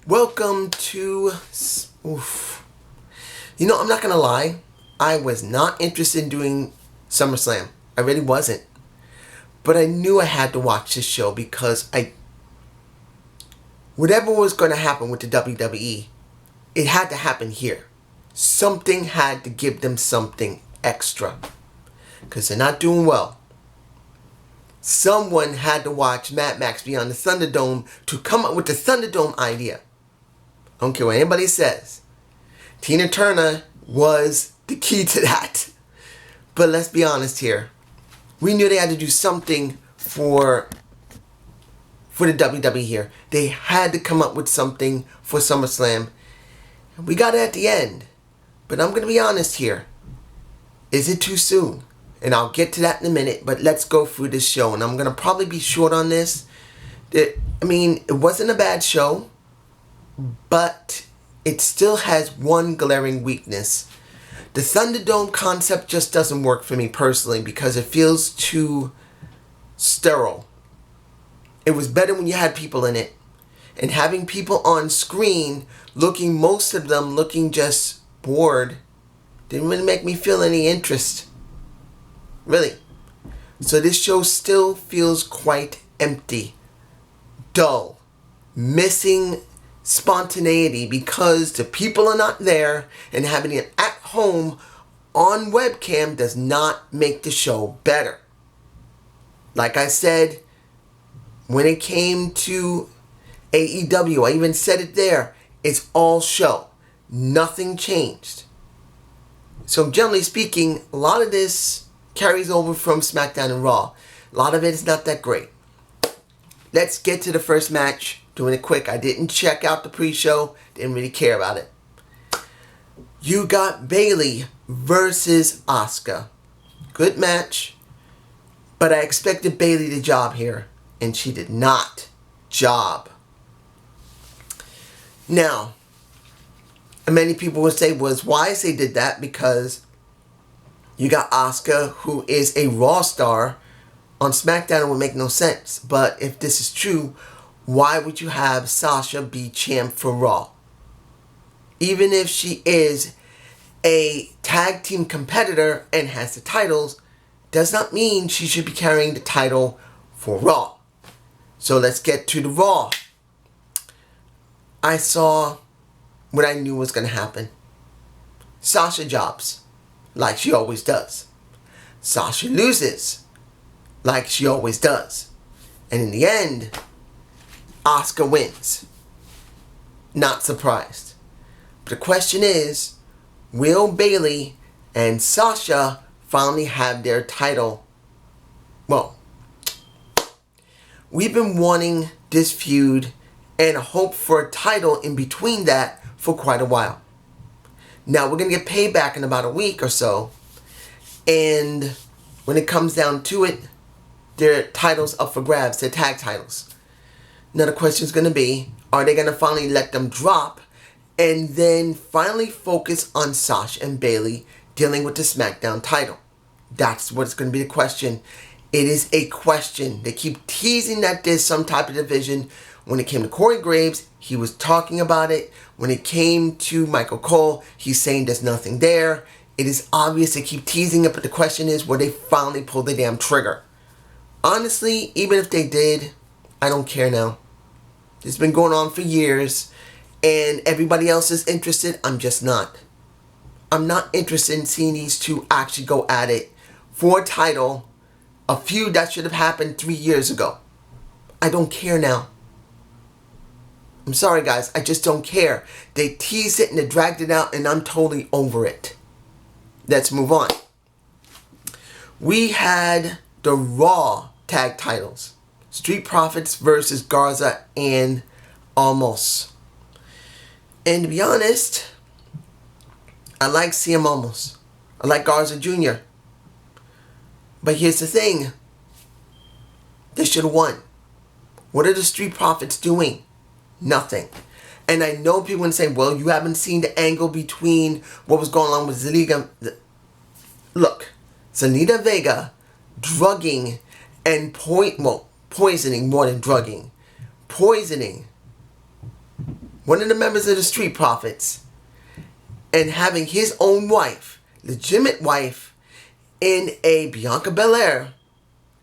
Welcome to... Oof. I'm not going to lie. I was not interested in doing SummerSlam. I really wasn't. But I knew I had to watch this show because whatever was going to happen with the WWE, it had to happen here. Something had to give them something extra. Because they're not doing well. Someone had to watch Mad Max Beyond the Thunderdome to come up with the Thunderdome idea. I don't care what anybody says. Tina Turner was the key to that. But let's be honest here. We knew they had to do something for the WWE here. They had to come up with something for SummerSlam. We got it at the end. But I'm going to be honest here. Is it too soon? And I'll get to that in a minute. But let's go through this show. And I'm going to probably be short on this. It wasn't a bad show. But it still has one glaring weakness. The Thunderdome concept just doesn't work for me personally because it feels too sterile. It was better when you had people in it. And having people on screen most of them looking just bored, didn't really make me feel any interest. Really. So this show still feels quite empty. Dull. Missing spontaneity because the people are not there, and having it at home on webcam does not make the show better. Like I said, when it came to AEW, I even said it there, it's all show. Nothing changed. So generally speaking, a lot of this carries over from SmackDown and Raw. A lot of it is not that great. Let's get to the first match. Doing it quick. I didn't check out the pre-show. Didn't really care about it. You got Bayley versus Asuka. Good match. But I expected Bayley to job here. And she did not job. Now, many people would say was wise they did that because you got Asuka, who is a Raw star. On SmackDown, it would make no sense. But if this is true, why would you have Sasha be champ for Raw? Even if she is a tag team competitor and has the titles, does not mean she should be carrying the title for Raw. So let's get to the Raw. I saw what I knew was going to happen. Sasha jobs, like she always does. Sasha loses, like she always does. And in the end, Asuka wins. Not surprised. But the question is, will Bayley and Sasha finally have their title? Well, we've been wanting this feud and hope for a title in between that for quite a while. Now, we're going to get payback in about a week or so. And when it comes down to it, their titles up for grabs, their tag titles. Now the question is going to be, are they going to finally let them drop and then finally focus on Sasha and Bayley dealing with the SmackDown title? That's what's going to be the question. It is a question. They keep teasing that there's some type of division. When it came to Corey Graves, he was talking about it. When it came to Michael Cole, he's saying there's nothing there. It is obvious they keep teasing it, but the question is, will they finally pull the damn trigger? Honestly, even if they did, I don't care now. It's been going on for years, and everybody else is interested. I'm just not. I'm not interested in seeing these two actually go at it for a title, a feud that should have happened 3 years ago. I don't care now. I'm sorry, guys. I just don't care. They teased it and they dragged it out, and I'm totally over it. Let's move on. We had the Raw tag titles. Street Profits versus Garza and Almost. And to be honest, I like CM Almost. I like Garza Jr. But here's the thing. They should have won. What are the Street Profits doing? Nothing. And I know people can say, well, you haven't seen the angle between what was going on with Zelina. Look, Zelina Vega drugging and poisoning more than drugging. Poisoning one of the members of the Street Profits, and having his own wife, legitimate wife, in a Bianca Belair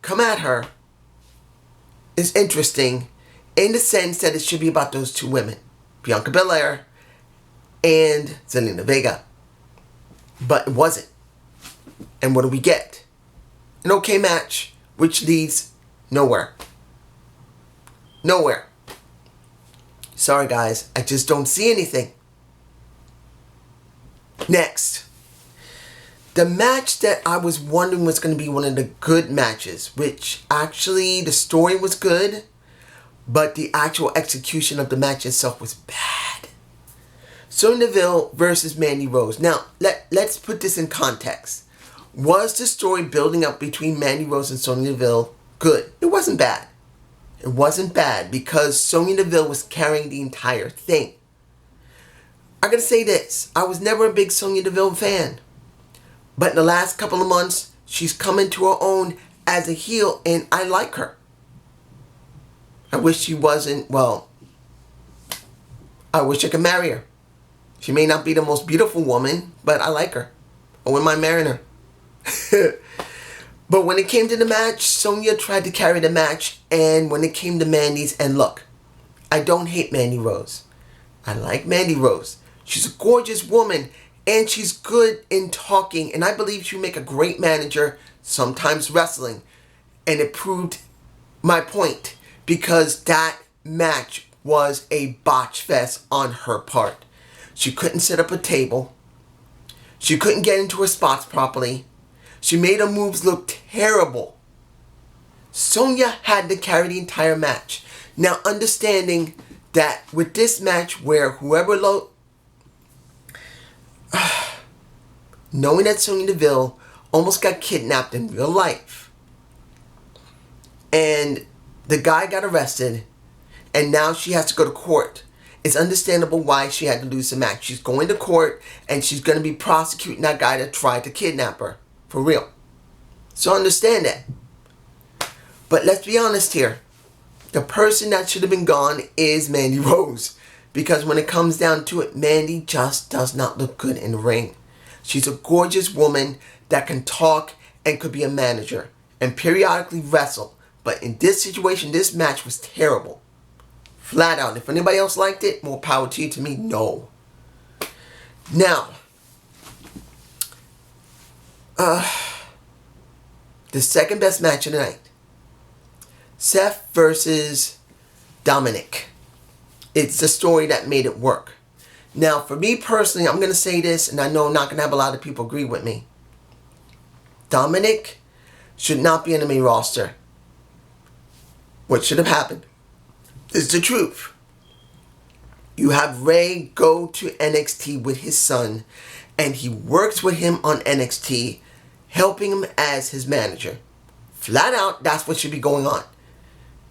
come at her is interesting in the sense that it should be about those two women, Bianca Belair and Zelina Vega. But it wasn't. And what do we get? An okay match, which leads nowhere. Nowhere. Sorry guys, I just don't see anything. Next, the match that I was wondering was going to be one of the good matches, which actually the story was good, but the actual execution of the match itself was bad. Sonya Deville versus Mandy Rose. Now, let's put this in context. Was the story building up between Mandy Rose and Sonya Deville good? It wasn't bad. It wasn't bad because Sonya Deville was carrying the entire thing. I gotta say this. I was never a big Sonya Deville fan. But in the last couple of months, she's come into her own as a heel, and I like her. I wish she wasn't, well, I wish I could marry her. She may not be the most beautiful woman, but I like her. I wouldn't mind marrying her. But when it came to the match, Sonya tried to carry the match, and when it came to Mandy's, and look, I don't hate Mandy Rose. I like Mandy Rose. She's a gorgeous woman, and she's good in talking, and I believe she'll make a great manager, sometimes wrestling. And it proved my point, because that match was a botch fest on her part. She couldn't set up a table. She couldn't get into her spots properly. She made her moves look terrible. Sonya had to carry the entire match. Now, understanding that with this match where whoever knowing that Sonya Deville almost got kidnapped in real life, and the guy got arrested, and now she has to go to court. It's understandable why she had to lose the match. She's going to court, and she's going to be prosecuting that guy that tried to kidnap her. For real. So understand that. But let's be honest here. The person that should have been gone is Mandy Rose. Because when it comes down to it, Mandy just does not look good in the ring. She's a gorgeous woman that can talk and could be a manager and periodically wrestle. But in this situation, this match was terrible. Flat out. If anybody else liked it, more power to you. To me, no. Now, the second best match of the night. Seth versus Dominic. It's the story that made it work. Now, for me personally, I'm going to say this, and I know I'm not going to have a lot of people agree with me. Dominic should not be in the main roster. What should have happened is the truth. You have Ray go to NXT with his son, and he works with him on NXT, helping him as his manager. Flat out, that's what should be going on.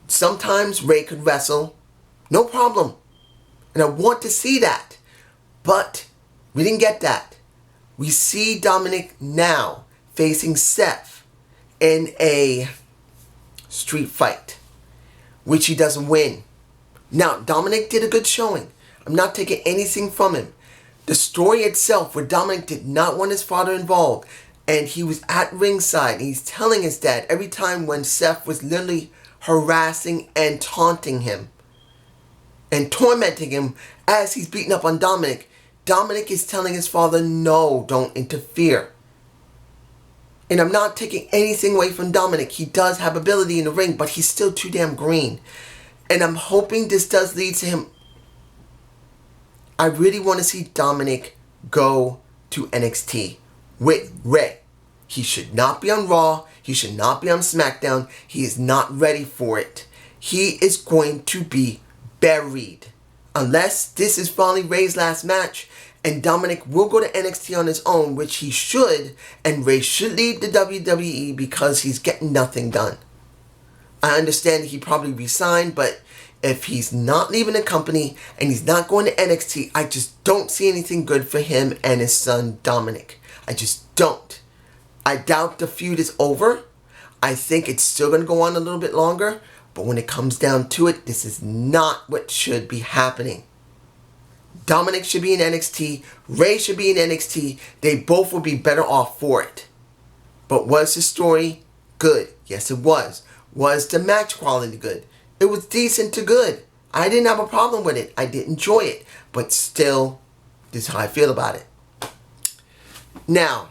Sometimes Ray could wrestle, no problem. And I want to see that. But we didn't get that. We see Dominic now facing Seth in a street fight, which he doesn't win. Now, Dominic did a good showing. I'm not taking anything from him. The story itself, where Dominic did not want his father involved, and he was at ringside, and he's telling his dad every time when Seth was literally harassing and taunting him and tormenting him as he's beating up on Dominic. Dominic is telling his father, no, don't interfere. And I'm not taking anything away from Dominic. He does have ability in the ring, but he's still too damn green. And I'm hoping this does lead to him. I really want to see Dominic go to NXT with Ray. He should not be on Raw. He should not be on SmackDown. He is not ready for it. He is going to be buried. Unless this is finally Ray's last match, and Dominic will go to NXT on his own, which he should, and Ray should leave the WWE because he's getting nothing done. I understand he probably resigned, but if he's not leaving the company and he's not going to NXT, I just don't see anything good for him and his son Dominic. I just don't. I doubt the feud is over. I think it's still going to go on a little bit longer. But when it comes down to it, this is not what should be happening. Dominic should be in NXT. Ray should be in NXT. They both would be better off for it. But was the story good? Yes, it was. Was the match quality good? It was decent to good. I didn't have a problem with it. I did enjoy it. But still, this is how I feel about it. Now,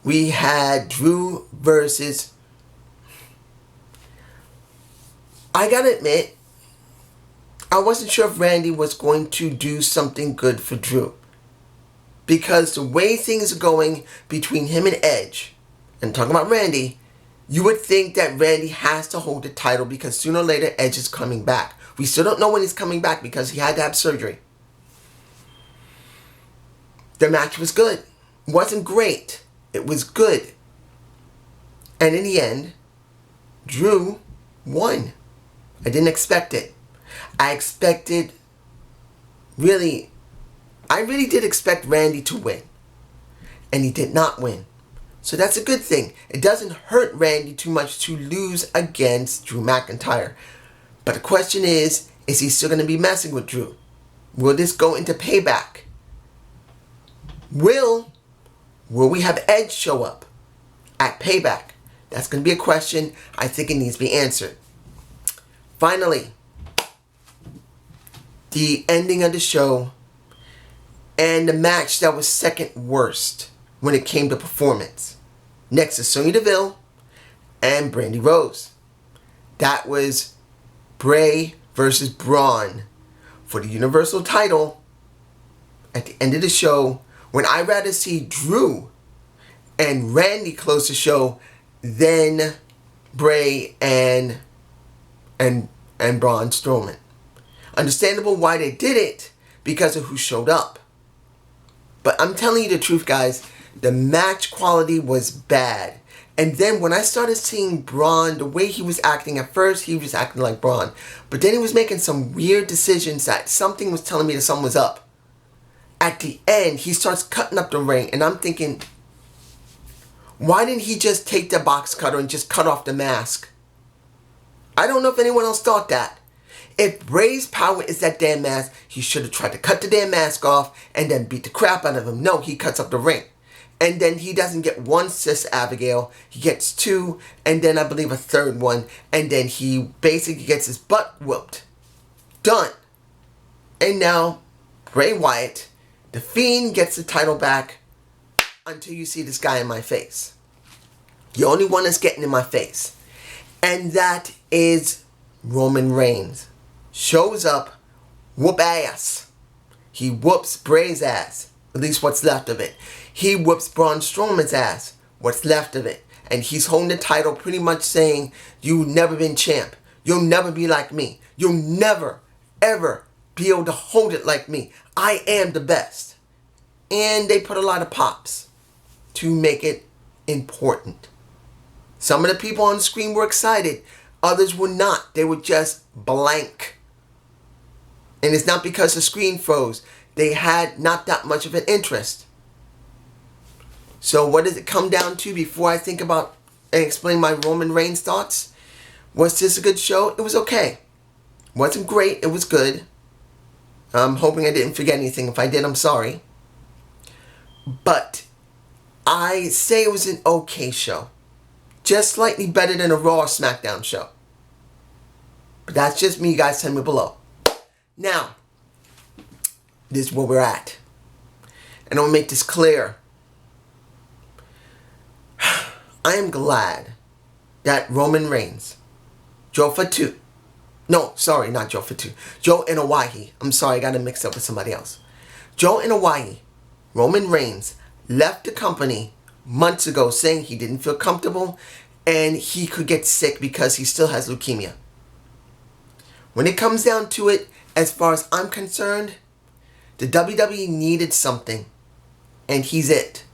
we had Drew versus... I gotta admit, I wasn't sure if Randy was going to do something good for Drew. Because the way things are going between him and Edge, and talking about Randy, you would think that Randy has to hold the title because sooner or later Edge is coming back. We still don't know when he's coming back because he had to have surgery. The match was good. It wasn't great. It was good. And in the end, Drew won. I didn't expect it. I really did expect Randy to win. And he did not win. So that's a good thing. It doesn't hurt Randy too much to lose against Drew McIntyre. But the question is he still going to be messing with Drew? Will this go into Payback? Will we have Edge show up at Payback? That's going to be a question. I think it needs to be answered. Finally, the ending of the show and the match that was second worst when it came to performance. Next is Sonya Deville and Brandy Rose. That was Bray versus Braun for the Universal title at the end of the show, when I'd rather see Drew and Randy close the show than Bray and Braun Strowman. Understandable why they did it, because of who showed up. But I'm telling you the truth, guys, the match quality was bad. And then when I started seeing Braun, the way he was acting, at first he was acting like Braun. But then he was making some weird decisions that something was telling me that something was up. At the end, he starts cutting up the ring, and I'm thinking, why didn't he just take the box cutter and just cut off the mask? I don't know if anyone else thought that. If Bray's power is that damn mask, he should have tried to cut the damn mask off and then beat the crap out of him. No, he cuts up the ring. And then he doesn't get one Sis Abigail. He gets two, and then I believe a third one. And then he basically gets his butt whooped. Done. And now, Bray Wyatt, the Fiend, gets the title back until you see this guy in my face. The only one that's getting in my face. And that is Roman Reigns. Shows up, whoop ass. He whoops Bray's ass. At least what's left of it. He whoops Braun Strowman's ass. What's left of it. And he's holding the title pretty much saying, you've never been champ. You'll never be like me. You'll never, ever be able to hold it like me. I am the best. And they put a lot of pops to make it important. Some of the people on the screen were excited. Others were not. They were just blank. And it's not because the screen froze. They had not that much of an interest. So what does it come down to before I think about and explain my Roman Reigns thoughts? Was this a good show? It was okay. Wasn't great. It was good. I'm hoping I didn't forget anything. If I did, I'm sorry. But I say it was an okay show. Just slightly better than a Raw or SmackDown show. But that's just me, guys. Tell me below. Now, this is where we're at. And I'll make this clear. I am glad that Roman Reigns, Joe Fatu, no, sorry, not Joe Fatu, Joe Inoue, I'm sorry, I got it mixed up with somebody else. Joe Inoue, Roman Reigns, left the company months ago saying he didn't feel comfortable and he could get sick because he still has leukemia. When it comes down to it, as far as I'm concerned, the WWE needed something, and he's it.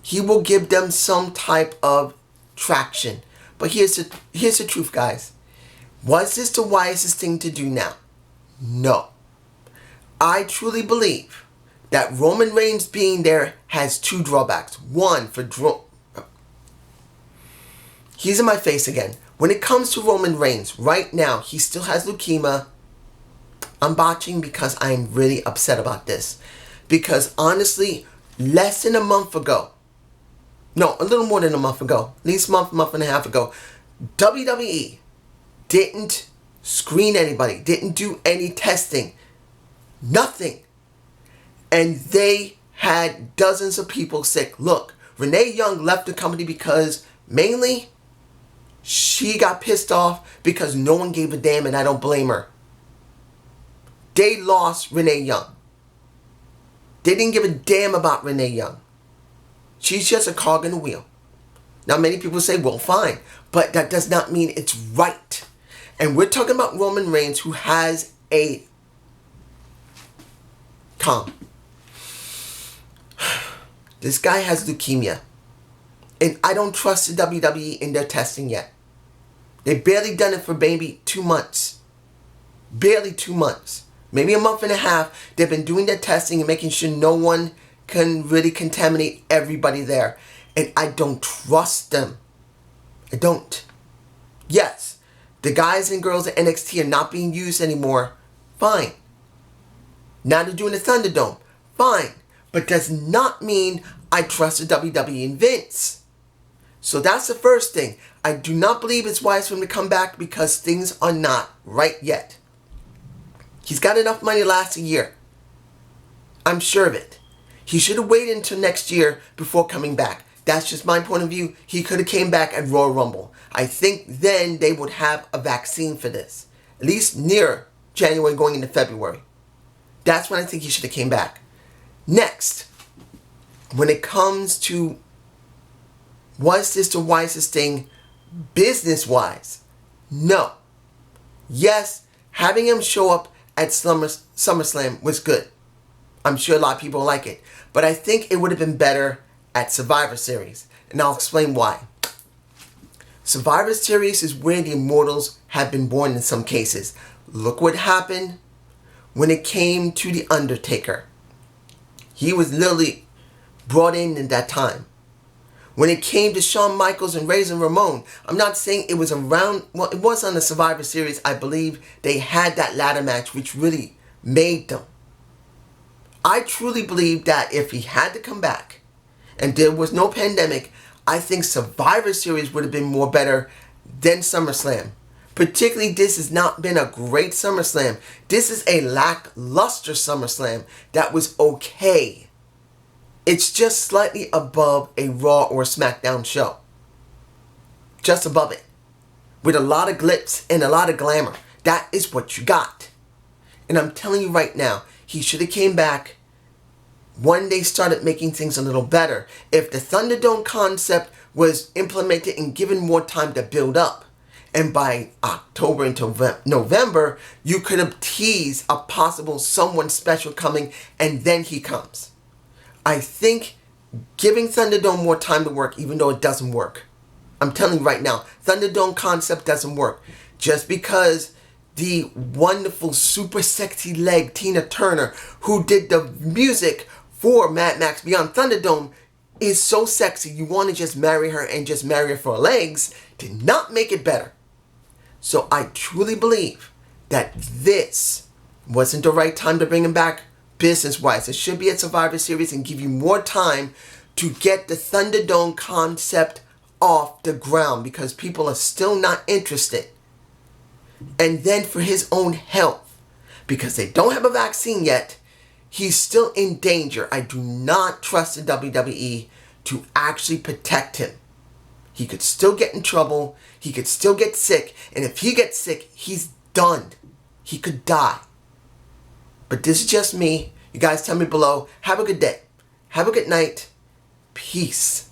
He will give them some type of traction. But here's the truth, guys. Was this the wisest thing to do now? No. I truly believe that Roman Reigns being there has two drawbacks. One, he's in my face again. When it comes to Roman Reigns, right now, he still has leukemia. I'm botching because I'm really upset about this. Because honestly, less than a month ago, no, a little more than a month ago, at least month and a half ago, WWE didn't screen anybody, didn't do any testing, nothing. And they had dozens of people sick. Look, Renee Young left the company because mainly she got pissed off because no one gave a damn, and I don't blame her. They lost Renee Young. They didn't give a damn about Renee Young. She's just a cog in the wheel. Now, many people say, well, fine, but that does not mean it's right. And we're talking about Roman Reigns, who has a This guy has leukemia. And I don't trust the WWE in their testing yet. They've barely done it for maybe 2 months. Barely 2 months. Maybe a month and a half. They've been doing their testing and making sure no one can really contaminate everybody there. And I don't trust them. I don't. Yes, the guys and girls at NXT are not being used anymore. Fine. Now they're doing the Thunderdome. Fine. But does not mean I trust the WWE and Vince. So that's the first thing. I do not believe it's wise for him to come back because things are not right yet. He's got enough money to last a year. I'm sure of it. He should have waited until next year before coming back. That's just my point of view. He could have came back at Royal Rumble. I think then they would have a vaccine for this. At least near January going into February. That's when I think he should have came back. Next, when it comes to was this the wisest thing business-wise? No. Yes, having him show up at SummerSlam was good. I'm sure a lot of people like it. But I think it would have been better at Survivor Series. And I'll explain why. Survivor Series is where the Immortals have been born in some cases. Look what happened when it came to The Undertaker. He was literally brought in that time. When it came to Shawn Michaels and Razor Ramon, I'm not saying it was around, well, it was on the Survivor Series. I believe they had that ladder match which really made them. I truly believe that if he had to come back and there was no pandemic, I think Survivor Series would have been more better than SummerSlam. Particularly, this has not been a great SummerSlam. This is a lackluster SummerSlam that was okay. It's just slightly above a Raw or SmackDown show. Just above it. With a lot of glitz and a lot of glamour. That is what you got. And I'm telling you right now, he should have came back when they started making things a little better. If the Thunderdome concept was implemented and given more time to build up, and by October into November, you could have teased a possible someone special coming, and then he comes. I think giving Thunderdome more time to work, even though it doesn't work. I'm telling you right now, Thunderdome concept doesn't work. Just because the wonderful, super sexy leg Tina Turner, who did the music for Mad Max Beyond Thunderdome, is so sexy you want to just marry her and just marry her for her legs, did not make it better. So I truly believe that this wasn't the right time to bring him back business-wise. It should be a Survivor Series and give you more time to get the Thunderdome concept off the ground because people are still not interested. And then for his own health, because they don't have a vaccine yet, he's still in danger. I do not trust the WWE to actually protect him. He could still get in trouble. He could still get sick. And if he gets sick, he's done. He could die. But this is just me. You guys tell me below. Have a good day. Have a good night. Peace.